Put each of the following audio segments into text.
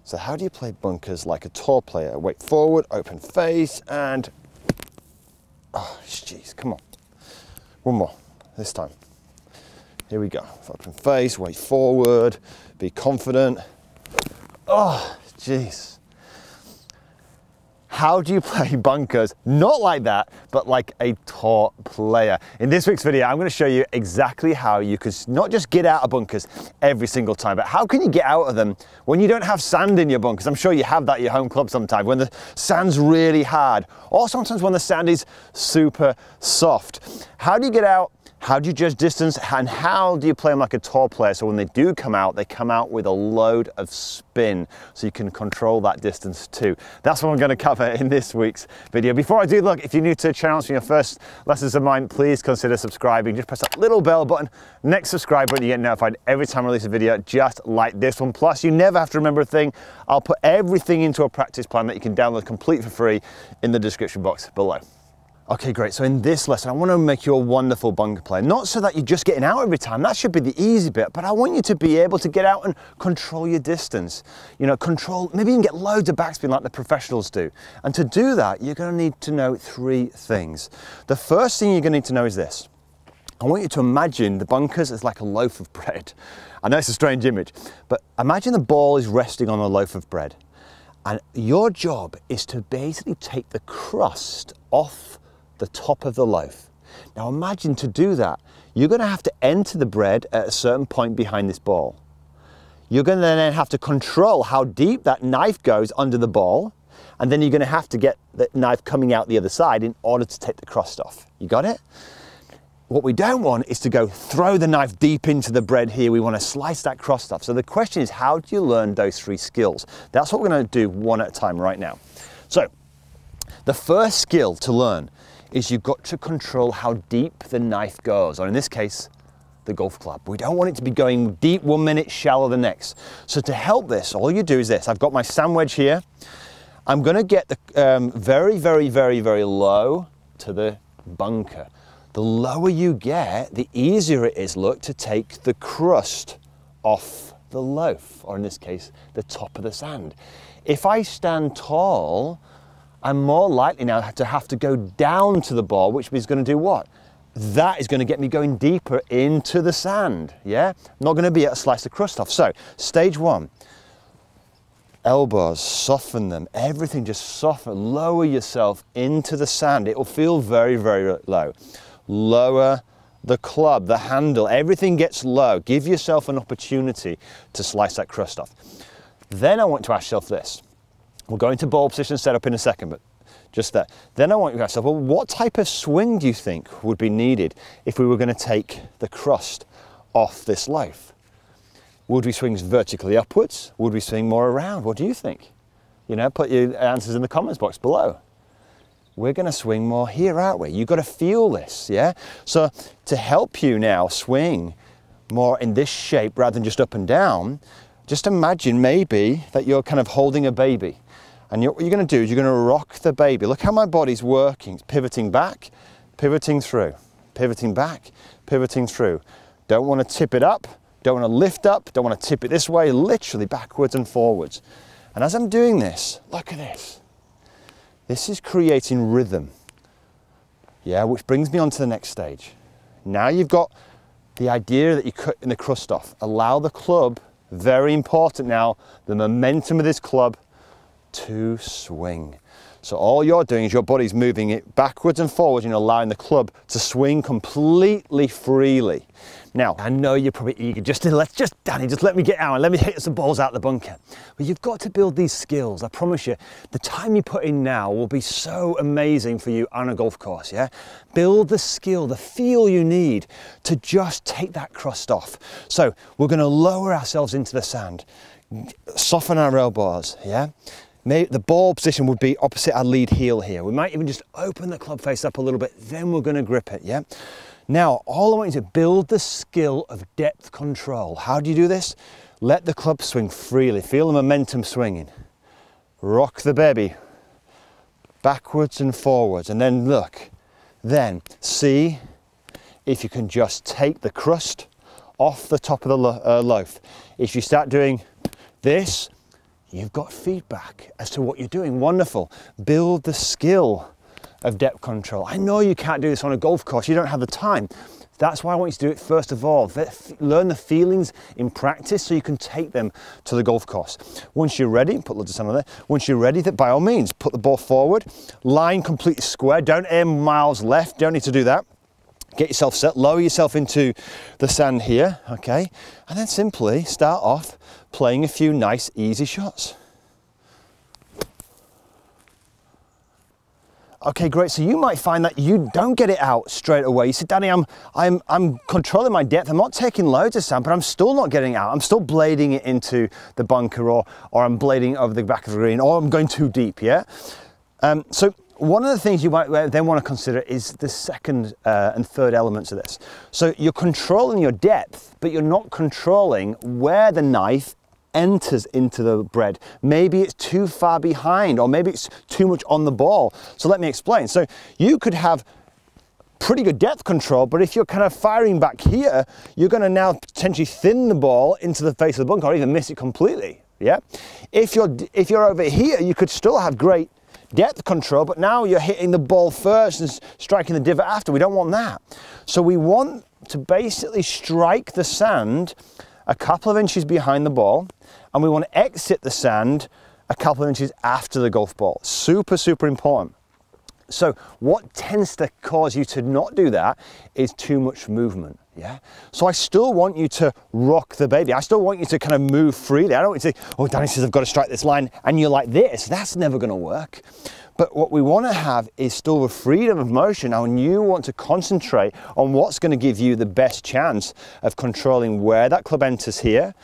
So how do you play bunkers like a tour player? Weight forward, open face, and, oh, jeez, come on. One more, this time. Here we go. Open face, weight forward, be confident. Oh, jeez. How do you play bunkers? Not like that, but like a tour player. In this week's video, I'm going to show you exactly how you can not just get out of bunkers every single time, but how can you get out of them when you don't have sand in your bunkers? I'm sure you have that at your home club sometimes, when the sand's really hard, or sometimes when the sand is super soft. How do you get out? How do you judge distance, and how do you play them like a tour player so when they do come out, they come out with a load of spin so you can control that distance too. That's what I'm going to cover in this week's video. Before I do, look, if you're new to the channel, for your first lessons of mine, please consider subscribing. Just press that little bell button, next subscribe button, you get notified every time I release a video just like this one. Plus, you never have to remember a thing. I'll put everything into a practice plan that you can download complete for free in the description box below. Okay, great. So in this lesson, I want to make you a wonderful bunker player. Not so that you're just getting out every time. That should be the easy bit. But I want you to be able to get out and control your distance. You know, maybe you can get loads of backspin like the professionals do. And to do that, you're going to need to know three things. The first thing you're going to need to know is this. I want you to imagine the bunkers as like a loaf of bread. I know it's a strange image, but imagine the ball is resting on a loaf of bread. And your job is to basically take the crust off the top of the loaf. Now imagine, to do that, you're going to have to enter the bread at a certain point behind this ball. You're going to then have to control how deep that knife goes under the ball, and then you're going to have to get the knife coming out the other side in order to take the crust off. You got it? What we don't want is to go throw the knife deep into the bread here. We want to slice that crust off. So the question is, how do you learn those three skills? That's what we're going to do one at a time right now. So the first skill to learn is you've got to control how deep the knife goes, or in this case, the golf club. We don't want it to be going deep 1 minute, shallow the next. So to help this, all you do is this. I've got my sand wedge here. I'm going to get the very, very, very, very low to the bunker. The lower you get, the easier it is, look, to take the crust off the loaf, or in this case, the top of the sand. If I stand tall, I'm more likely now to have to go down to the ball, which is going to do what? That is going to get me going deeper into the sand, yeah? I'm not going to be able to slice the crust off. So, stage one, elbows, soften them, everything just soften, lower yourself into the sand. It will feel very, very low. Lower the club, the handle, everything gets low. Give yourself an opportunity to slice that crust off. Then I want to ask yourself this. We'll go into ball position setup in a second, but just that. Then I want you to ask yourself, well, what type of swing do you think would be needed if we were going to take the crust off this loaf? Would we swing vertically upwards? Would we swing more around? What do you think? You know, put your answers in the comments box below. We're going to swing more here, aren't we? You've got to feel this, yeah? So to help you now swing more in this shape rather than just up and down, just imagine maybe that you're kind of holding a baby. And what you're going to do is you're going to rock the baby. Look how my body's working. It's pivoting back, pivoting through, pivoting back, pivoting through. Don't want to tip it up, don't want to lift up, don't want to tip it this way, literally backwards and forwards. And as I'm doing this, look at this. This is creating rhythm. Yeah, which brings me on to the next stage. Now you've got the idea that you're cutting the crust off. Allow the club, very important now, the momentum of this club to swing. So all you're doing is your body's moving it backwards and forwards and allowing the club to swing completely freely. Now, I know you're probably eager Danny, just let me get out and let me hit some balls out the bunker. But you've got to build these skills. I promise you, the time you put in now will be so amazing for you on a golf course, yeah? Build the skill, the feel you need to just take that crust off. So we're going to lower ourselves into the sand, soften our elbows, yeah? Maybe the ball position would be opposite our lead heel here. We might even just open the club face up a little bit, then we're going to grip it, yeah? Now, all I want you to build the skill of depth control. How do you do this? Let the club swing freely. Feel the momentum swinging. Rock the baby backwards and forwards. And then look, then see if you can just take the crust off the top of the loaf. If you start doing this, you've got feedback as to what you're doing. Wonderful. Build the skill of depth control. I know you can't do this on a golf course, you don't have the time. That's why I want you to do it first of all. Learn the feelings in practice so you can take them to the golf course. Once you're ready, put loads of sand on there. Once you're ready, by all means, put the ball forward, line completely square, don't aim miles left, don't need to do that. Get yourself set, lower yourself into the sand here, okay? And then simply start off playing a few nice, easy shots. Okay, great. So you might find that you don't get it out straight away. You say, Danny, I'm controlling my depth. I'm not taking loads of sand, but I'm still not getting out. I'm still blading it into the bunker, or I'm blading over the back of the green, or I'm going too deep, yeah? So one of the things you might then want to consider is the second and third elements of this. So you're controlling your depth, but you're not controlling where the knife enters into the bread. Maybe it's too far behind, or maybe it's too much on the ball. So let me explain. So you could have pretty good depth control, but if you're kind of firing back here, you're going to now potentially thin the ball into the face of the bunker, or even miss it completely. Yeah. If you're over here, you could still have great depth control, but now you're hitting the ball first and striking the divot after. We don't want that. So we want to basically strike the sand a couple of inches behind the ball, and we want to exit the sand a couple of inches after the golf ball. Super, super important. So what tends to cause you to not do that is too much movement, yeah? So I still want you to rock the baby. I still want you to kind of move freely. I don't want you to say, oh, Danny says I've got to strike this line, and you're like this. That's never going to work. But what we want to have is still the freedom of motion, and you want to concentrate on what's going to give you the best chance of controlling where that club enters here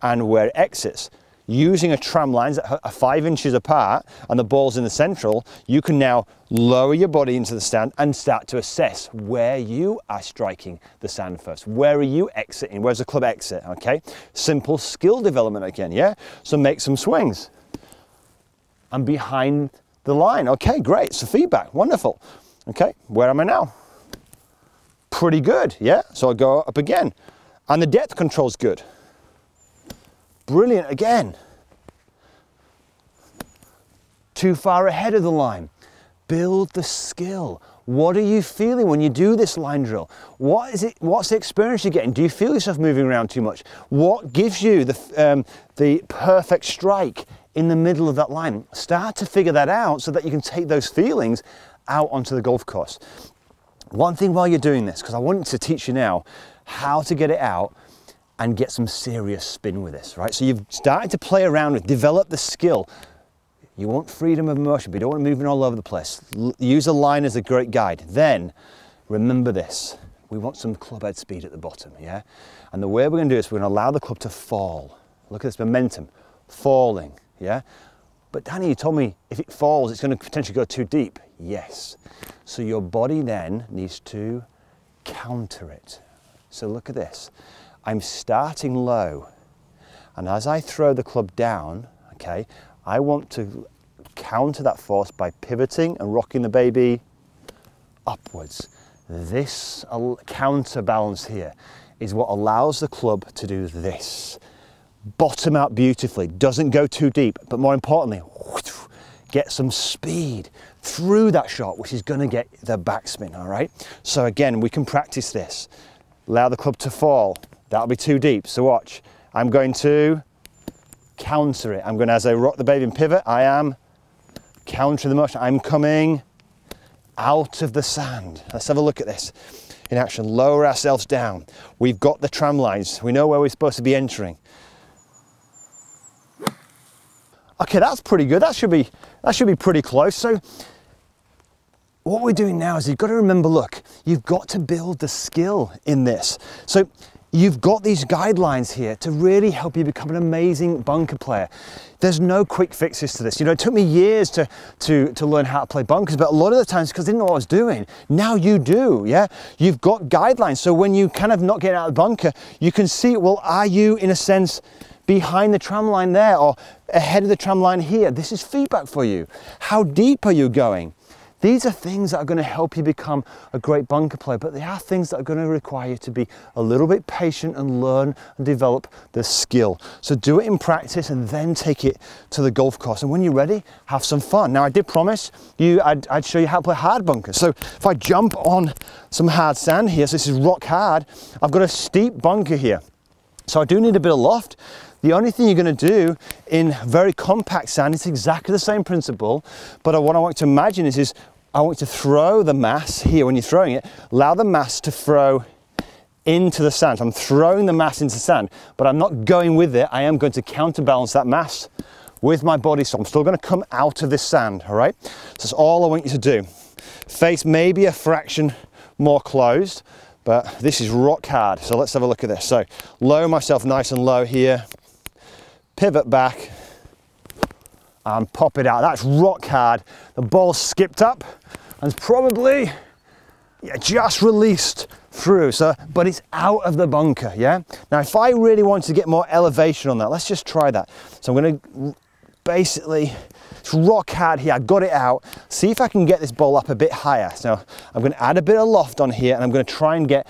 and where it exits. Using a tram lines that are 5 inches apart and the ball's in the central, you can now lower your body into the sand and start to assess where you are striking the sand first. Where are you exiting? Where's the club exit? Okay, simple skill development again, yeah? So make some swings. I'm behind the line. Okay, great. So feedback, wonderful. Okay, where am I now? Pretty good, yeah? So I go up again. And the depth control's good. Brilliant again. Too far ahead of the line. Build the skill. What are you feeling when you do this line drill? What's the experience you're getting? Do you feel yourself moving around too much? What gives you the perfect strike in the middle of that line? Start to figure that out so that you can take those feelings out onto the golf course. One thing while you're doing this, because I want to teach you now how to get it out and get some serious spin with this, right? So you've started to play around with, develop the skill. You want freedom of motion, but you don't want to move all over the place. Use a line as a great guide. Then, remember this, we want some club head speed at the bottom, yeah? And the way we're going to do this, we're going to allow the club to fall. Look at this momentum, falling, yeah? But Danny, you told me if it falls, it's going to potentially go too deep. Yes. So your body then needs to counter it. So look at this. I'm starting low, and as I throw the club down, okay, I want to counter that force by pivoting and rocking the baby upwards. This counterbalance here is what allows the club to do this. Bottom out beautifully, doesn't go too deep, but more importantly, get some speed through that shot, which is going to get the backspin, all right? So again, we can practice this. Allow the club to fall. That'll be too deep, so watch. I'm going to counter it. I'm going to, as I rock the baby and pivot, I am countering the motion. I'm coming out of the sand. Let's have a look at this in action. Lower ourselves down. We've got the tram lines. We know where we're supposed to be entering. Okay, that's pretty good. That should be pretty close. So what we're doing now is you've got to remember, look, you've got to build the skill in this. So you've got these guidelines here to really help you become an amazing bunker player. There's no quick fixes to this. You know, it took me years to learn how to play bunkers, but a lot of the times because I didn't know what I was doing. Now you do, yeah? You've got guidelines. So when you kind of not get out of the bunker, you can see, well, are you in a sense behind the tram line there or ahead of the tram line here? This is feedback for you. How deep are you going? These are things that are going to help you become a great bunker player, but they are things that are going to require you to be a little bit patient and learn and develop the skill. So do it in practice and then take it to the golf course. And when you're ready, have some fun. Now, I did promise you I'd show you how to play hard bunkers. So if I jump on some hard sand here, so this is rock hard, I've got a steep bunker here. So I do need a bit of loft. The only thing you're going to do in very compact sand is exactly the same principle, but what I want you to imagine is I want you to throw the mass here. When you're throwing it, allow the mass to throw into the sand. So I'm throwing the mass into sand, but I'm not going with it. I am going to counterbalance that mass with my body, so I'm still going to come out of this sand, all right? So that's all I want you to do. Face maybe a fraction more closed, but this is rock hard. So let's have a look at this. So lower myself nice and low here, pivot back and pop it out. That's rock hard. The ball skipped up and it's probably just released through, so but it's out of the bunker. Yeah, now if I really want to get more elevation on that, let's just try that. So I'm going to basically, it's rock hard here, I got it out. See if I can get this ball up a bit higher. So I'm going to add a bit of loft on here and I'm going to try and get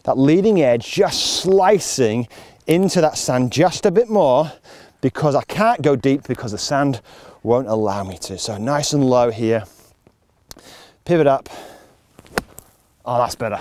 that leading edge just slicing into that sand just a bit more, because I can't go deep because the sand won't allow me to. So nice and low here, pivot up. Oh, that's better.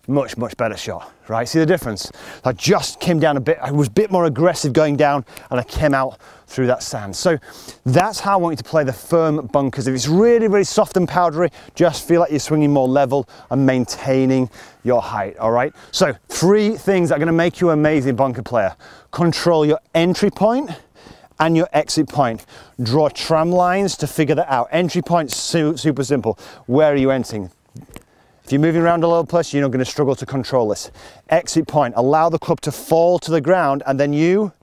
Much, much better shot, right? See the difference? I just came down a bit, I was a bit more aggressive going down and I came out through that sand. So that's how I want you to play the firm bunkers. If it's really, really soft and powdery, just feel like you're swinging more level and maintaining your height, all right? So 3 things that are gonna make you an amazing bunker player. Control your entry point and your exit point. Draw tram lines to figure that out. Entry point, super simple. Where are you entering? If you're moving around a little place, you're not going to struggle to control this. Exit point, allow the club to fall to the ground and then you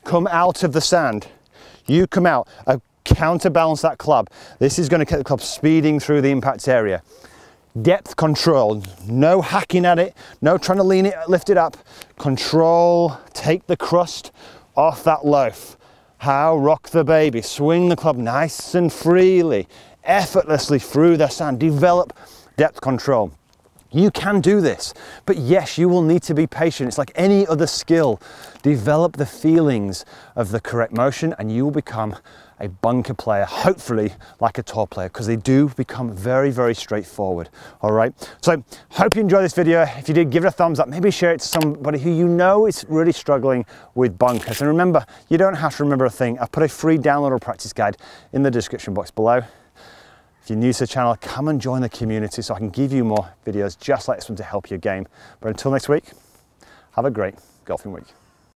come out of the sand. You come out, counterbalance that club. This is going to get the club speeding through the impact area. Depth control, no hacking at it, no trying to lean it, lift it up. Control, take the crust off that loaf. How rock the baby, swing the club nice and freely, effortlessly through the sand. Develop depth control. You can do this, but yes, you will need to be patient. It's like any other skill. Develop the feelings of the correct motion and you will become a bunker player, hopefully like a tour player, because they do become very, very straightforward. All right, so hope you enjoyed this video. If you did, give it a thumbs up, maybe share it to somebody who you know is really struggling with bunkers. And remember, you don't have to remember a thing. I've put a free downloadable practice guide in the description box below. If you're new to the channel, come and join the community so I can give you more videos just like this one to help your game. But until next week, have a great golfing week.